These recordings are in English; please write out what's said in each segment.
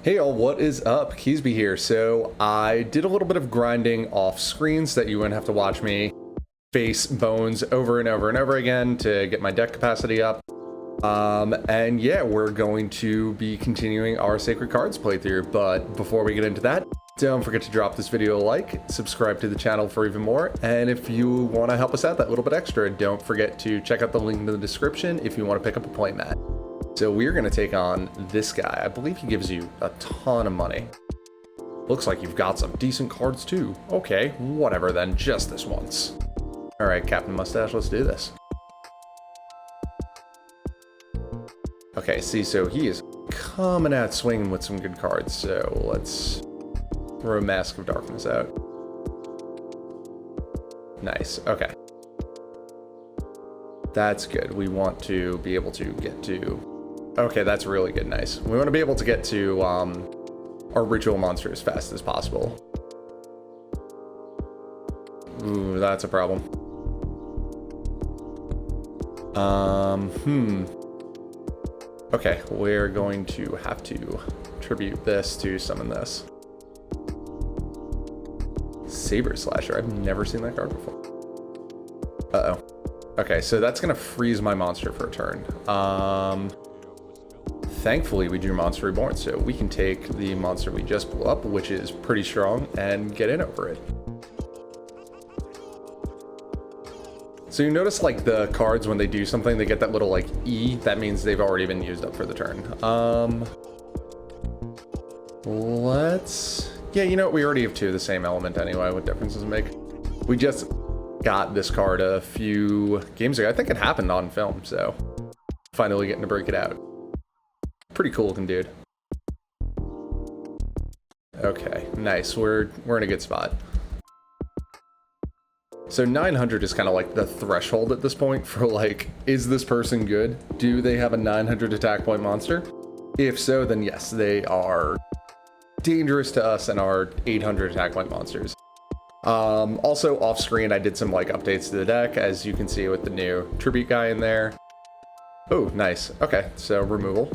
Hey all, what is up? Keasbey here. So I did a little bit of grinding off screen so that you wouldn't have to watch me face bones over and over and over again to get my deck capacity up. And yeah, we're going to be continuing our Sacred Cards playthrough, but before we get into that, don't forget to drop this video a like, subscribe to the channel for even more, and if you want to help us out that little bit extra, don't forget to check out the link in the description if you want to pick up a playmat. So we're going to take on this guy. I believe he gives you a ton of money. Looks like you've got some decent cards too. Okay, whatever then, just this once. Alright, Captain Mustache, let's do this. Okay, see, so he is coming out swinging with some good cards, so let's throw Mask of Darkness out. Nice, okay. That's good. We want to be able to get to... Okay, that's really good, nice. We want to be able to get to our ritual monster as fast as possible. Ooh, that's a problem. Okay, we're going to have to tribute this to summon this. Saber Slasher, I've never seen that card before. Uh-oh. Okay, so that's gonna freeze my monster for a turn. Thankfully, we drew Monster Reborn, so we can take the monster we just blew up, which is pretty strong, and get in over it. So you notice, like, the cards, when they do something, they get that little, like, E. That means they've already been used up for the turn. Let's... Yeah, you know what? We already have two of the same element anyway. What difference does it make? We just got this card a few games ago. I think it happened on film, so finally getting to break it out. Pretty cool looking dude. Okay, nice. We're in a good spot. So 900 is kind of like the threshold at this point for, like, is this person good? Do they have a 900 attack point monster? If so, then yes, they are dangerous to us and are 800 attack point monsters. Also off screen, I did some, like, updates to the deck, as you can see with the new tribute guy in there. Oh, nice. Okay, so removal.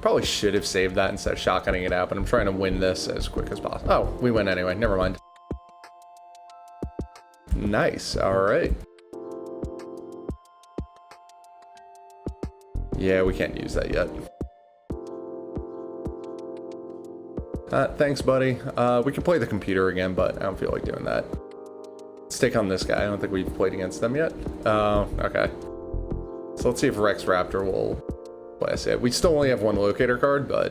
Probably should have saved that instead of shotgunning it out, but I'm trying to win this as quick as possible. Oh, we win anyway. Never mind. Nice. All right. Yeah, we can't use that yet. Thanks, buddy. We can play the computer again, but I don't feel like doing that. Let's take on this guy. I don't think we've played against them yet. Oh, okay. So let's see if Rex Raptor will play us it. We still only have one Locator card, but...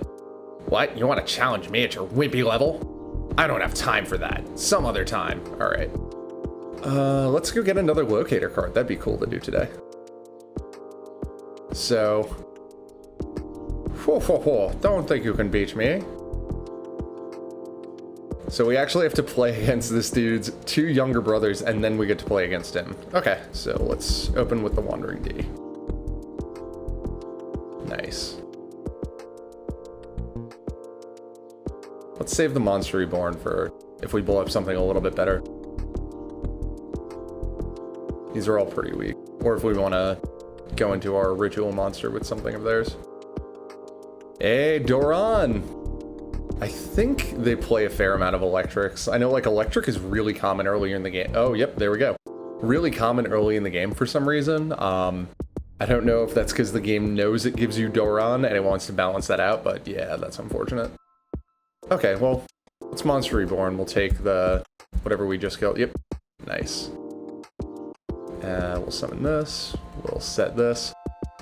What? You want to challenge me at your wimpy level? I don't have time for that. Some other time. All right. Let's go get another Locator card. That'd be cool to do today. So... Don't think you can beat me. So we actually have to play against this dude's two younger brothers, and then we get to play against him. Okay, so let's open with the Wandering D. Nice. Let's save the Monster Reborn for if we blow up something a little bit better. These are all pretty weak. Or if we want to go into our ritual monster with something of theirs. Hey, Doran! I think they play a fair amount of electrics. I know, like, electric is really common earlier in the game. Oh, yep, there we go. Really common early in the game for some reason. I don't know if that's because the game knows it gives you Doran and it wants to balance that out, but yeah, that's unfortunate. Okay, well, it's Monster Reborn. We'll take the whatever we just killed. Yep, nice. We'll summon this. We'll set this.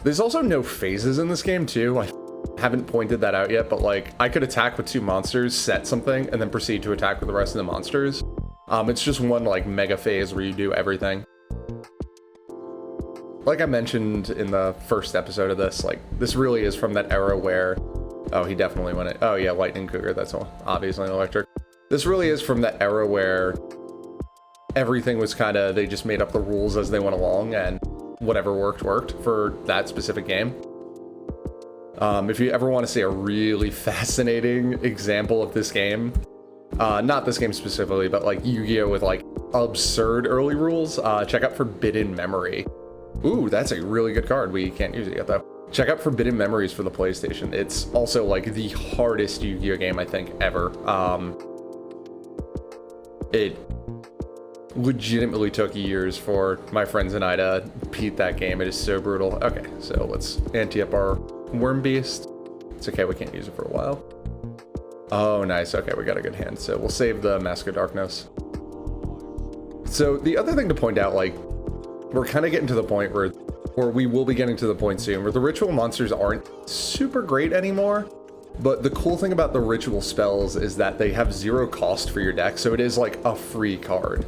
There's also no phases in this game, too. I haven't pointed that out yet, but, like, I could attack with two monsters, set something, and then proceed to attack with the rest of the monsters. It's just one, like, mega phase where you do everything. Like I mentioned in the first episode of this, like, this really is from that era where... Oh, he definitely won it. Oh, yeah, Lightning Cougar, that's obviously electric. This really is from that era where everything was kind of... They just made up the rules as they went along, and whatever worked for that specific game. If you ever want to see a really fascinating example of this game... not this game specifically, but, like, Yu-Gi-Oh! With, like, absurd early rules, check out Forbidden Memory. Ooh, that's a really good card. We can't use it yet, though. Check out Forbidden Memories for the PlayStation. It's also like the hardest Yu-Gi-Oh game I think ever. It legitimately took years for my friends and I to beat that game. It is so brutal. Okay, so let's ante up our Worm Beast. It's okay, we can't use it for a while. Oh, nice. Okay, we got a good hand. So we'll save the Mask of Darkness. So the other thing to point out, like, we're kind of getting to the point where, or we will be getting to the point soon, where the ritual monsters aren't super great anymore. But the cool thing about the ritual spells is that they have 0 cost for your deck, so it is like a free card.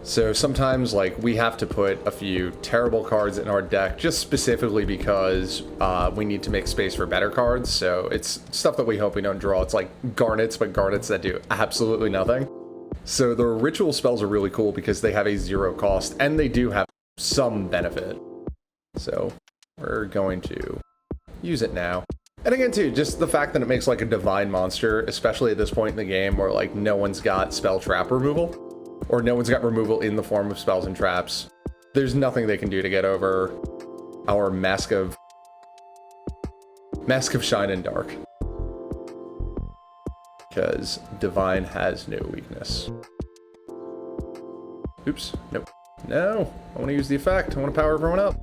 So sometimes, like, we have to put a few terrible cards in our deck just specifically because we need to make space for better cards. So it's stuff that we hope we don't draw. It's like Garnets, but Garnets that do absolutely nothing. So the ritual spells are really cool because they have a 0 cost and they do have some benefit. So we're going to use it now. And again, too, just the fact that it makes like a divine monster, especially at this point in the game where like no one's got spell trap removal, or no one's got removal in the form of spells and traps. There's nothing they can do to get over our Mask of Shine and Dark. Because divine has no weakness. Oops, nope. No, I want to use the effect. I want to power everyone up.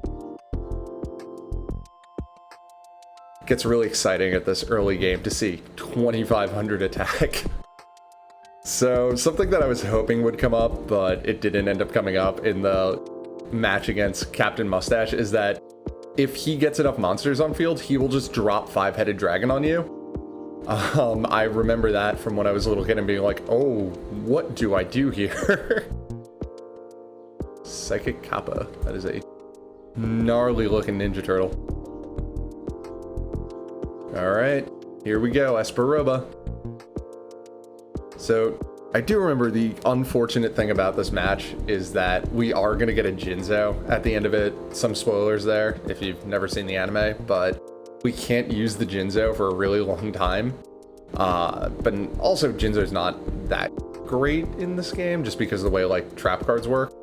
Gets really exciting at this early game to see 2,500 attack. So something that I was hoping would come up, but it didn't end up coming up in the match against Captain Mustache, is that if he gets enough monsters on field, he will just drop 5-headed dragon on you. I remember that from when I was a little kid and being like, oh, what do I do here? Psychic Kappa. That is a gnarly looking Ninja Turtle. Alright, here we go, Espa Roba. So, I do remember the unfortunate thing about this match is that we are going to get a Jinzo at the end of it. Some spoilers there if you've never seen the anime, but we can't use the Jinzo for a really long time. But also, Jinzo's not that great in this game just because of the way like trap cards work.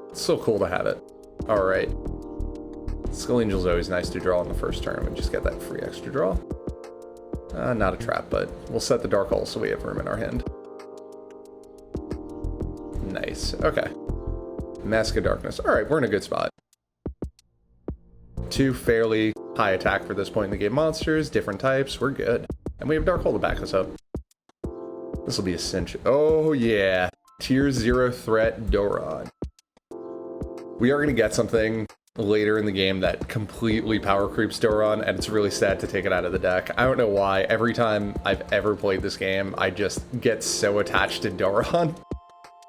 It's so cool to have it. Alright. Skull Angel's always nice to draw on the first turn. We just get that free extra draw. Not a trap, but we'll set the Dark Hole so we have room in our hand. Nice. Okay. Mask of Darkness. Alright, we're in a good spot. 2 fairly high attack for this point in the game monsters, different types. We're good. And we have Dark Hole to back us up. This will be a cinch. Oh, yeah. Tier 0 threat Doran. We are going to get something later in the game that completely power creeps Doran, and it's really sad to take it out of the deck. I don't know why. Every time I've ever played this game, I just get so attached to Doran.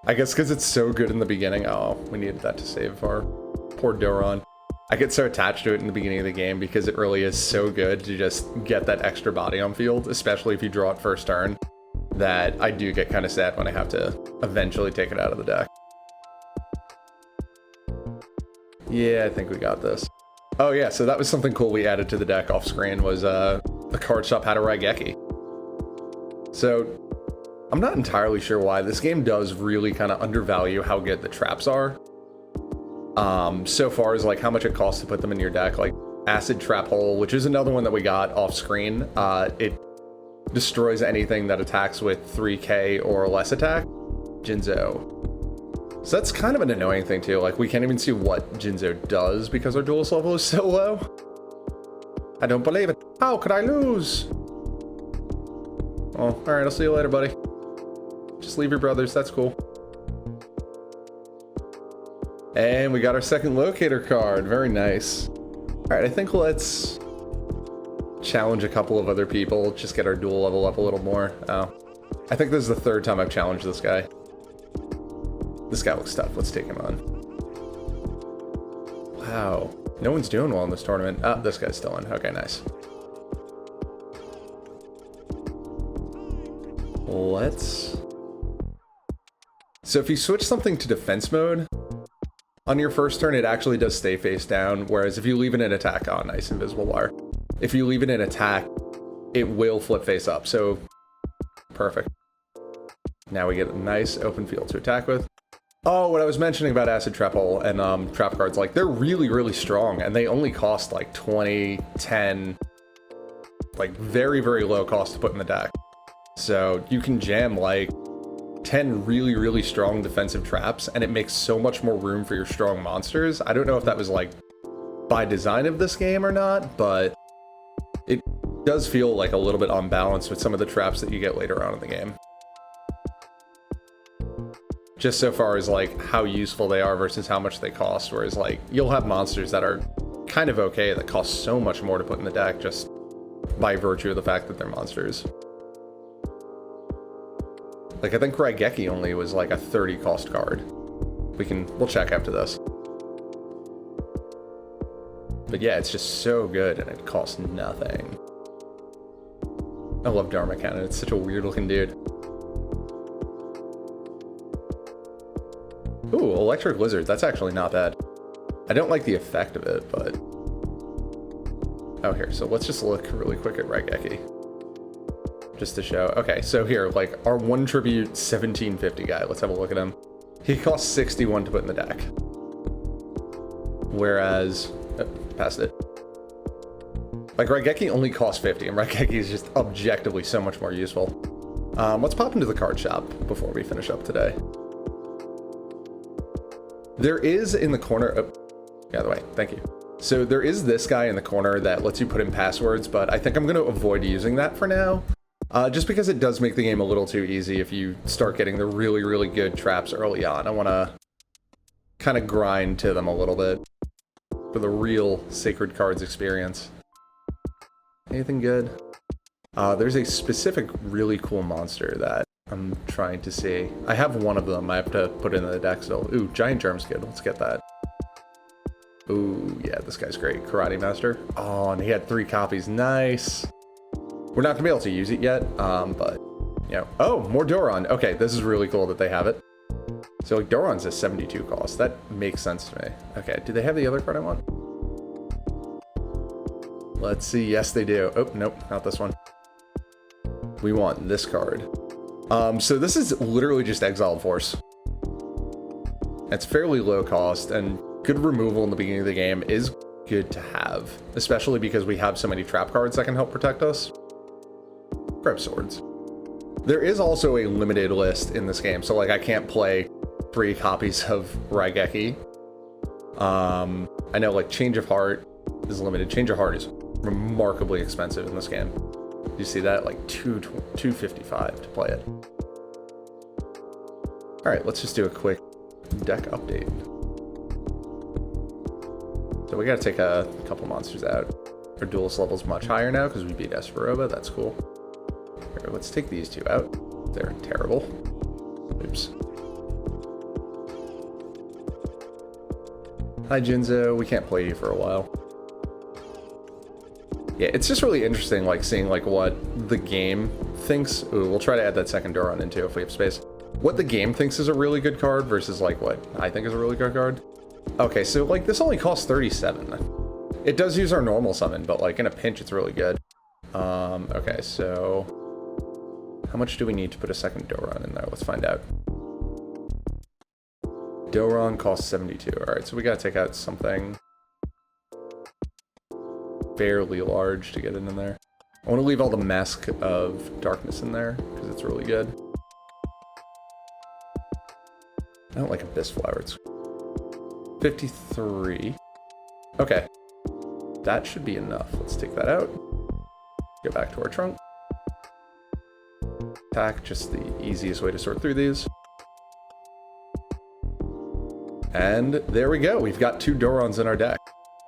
I guess because it's so good in the beginning. Oh, we needed that to save our poor Doran. I get so attached to it in the beginning of the game because it really is so good to just get that extra body on field, especially if you draw it first turn, that I do get kind of sad when I have to eventually take it out of the deck. Yeah, I think we got this. Oh yeah, so that was something cool we added to the deck off screen was the card shop had a Raigeki. So I'm not entirely sure why. This game does really kind of undervalue how good the traps are. So far as like how much it costs to put them in your deck, like Acid Trap Hole, which is another one that we got off screen. It destroys anything that attacks with 3k or less attack. Jinzo. So that's kind of an annoying thing too, like we can't even see what Jinzo does because our duelist level is so low. I don't believe it. How could I lose? Oh, alright, I'll see you later, buddy. Just leave your brothers, that's cool. And we got our second Locator card, very nice. Alright, I think let's challenge a couple of other people, just get our duel level up a little more. Oh, I think this is the 3rd time I've challenged this guy. This guy looks tough. Let's take him on. Wow. No one's doing well in this tournament. Ah, this guy's still in. Okay, nice. Let's... So if you switch something to defense mode, on your first turn, it actually does stay face down, whereas if you leave it in attack... Oh, nice. Invisible wire. If you leave it in attack, it will flip face up. So, perfect. Now we get a nice open field to attack with. Oh, what I was mentioning about Acid Trap Hole and trap cards, like, they're really, really strong, and they only cost, like, 20, 10, like, very, very low cost to put in the deck. So you can jam, like, 10 really, really strong defensive traps, and it makes so much more room for your strong monsters. I don't know if that was, like, by design of this game or not, but it does feel like a little bit unbalanced with some of the traps that you get later on in the game. Just so far as, like, how useful they are versus how much they cost, whereas, like, you'll have monsters that are kind of okay that cost so much more to put in the deck just by virtue of the fact that they're monsters. Like, I think Raigeki only was, like, a 30 cost card. We'll check after this. But yeah, it's just so good, and it costs nothing. I love Dharma Cannon, it's such a weird looking dude. Ooh, Electric Lizard, that's actually not bad. I don't like the effect of it, but... Oh, here, so let's just look really quick at Raigeki. Just to show. Okay, so here, like, our 1 tribute 1750 guy, let's have a look at him. He costs 61 to put in the deck. Whereas... Oh, passed it. Like, Raigeki only costs 50, and Raigeki is just objectively so much more useful. Let's pop into the card shop before we finish up today. There is in the corner... Oh, the other way, thank you. So there is this guy in the corner that lets you put in passwords, but I think I'm going to avoid using that for now. Just because it does make the game a little too easy if you start getting the really, really good traps early on. I want to kind of grind to them a little bit for the real Sacred Cards experience. Anything good? There's a specific really cool monster that I'm trying to see. I have one of them. I have to put it in the deck still. Ooh, Giant Germ Skid. Let's get that. Ooh, yeah, this guy's great. Karate Master. Oh, and he had 3 copies. Nice. We're not going to be able to use it yet, but, you know. Oh, more Doran. Okay, this is really cool that they have it. So, like, Doran's a 72 cost. That makes sense to me. Okay, do they have the other card I want? Let's see. Yes, they do. Oh, nope, not this one. We want this card. So this is literally just Exiled Force. It's fairly low cost, and good removal in the beginning of the game is good to have, especially because we have so many trap cards that can help protect us. Grab Swords. There is also a limited list in this game, so like I can't play 3 copies of Raigeki. I know like Change of Heart is limited. Change of Heart is remarkably expensive in this game. You see that? Like $255 to play it. Alright, let's just do a quick deck update. So we gotta take a couple monsters out. Our duelist level's much higher now because we beat Espa Roba. That's cool. Here, let's take these 2 out. They're terrible. Oops. Hi Jinzo, we can't play you for a while. Yeah, it's just really interesting, like, seeing, like, what the game thinks. Ooh, we'll try to add that second Doran in, too, if we have space. What the game thinks is a really good card versus, like, what I think is a really good card. Okay, so, like, this only costs 37. It does use our normal summon, but, like, in a pinch, it's really good. Okay, so... How much do we need to put a second Doran in there? Let's find out. Doran costs 72. Alright, so we gotta take out something... fairly large to get it in there. I want to leave all the Mask of Darkness in there because it's really good. I don't like Abyss Flower. It's 53. Okay. That should be enough. Let's take that out. Go back to our trunk. Attack, just the easiest way to sort through these. And there we go. We've got 2 Dorans in our deck.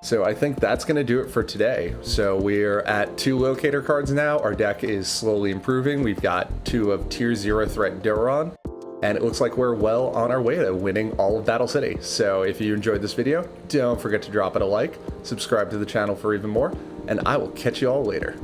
So I think that's going to do it for today. So we're at 2 Locator cards now. Our deck is slowly improving. We've got 2 of Tier 0 threat Doran, and it looks like we're well on our way to winning all of Battle City. So if you enjoyed this video, don't forget to drop it a like, subscribe to the channel for even more, and I will catch you all later.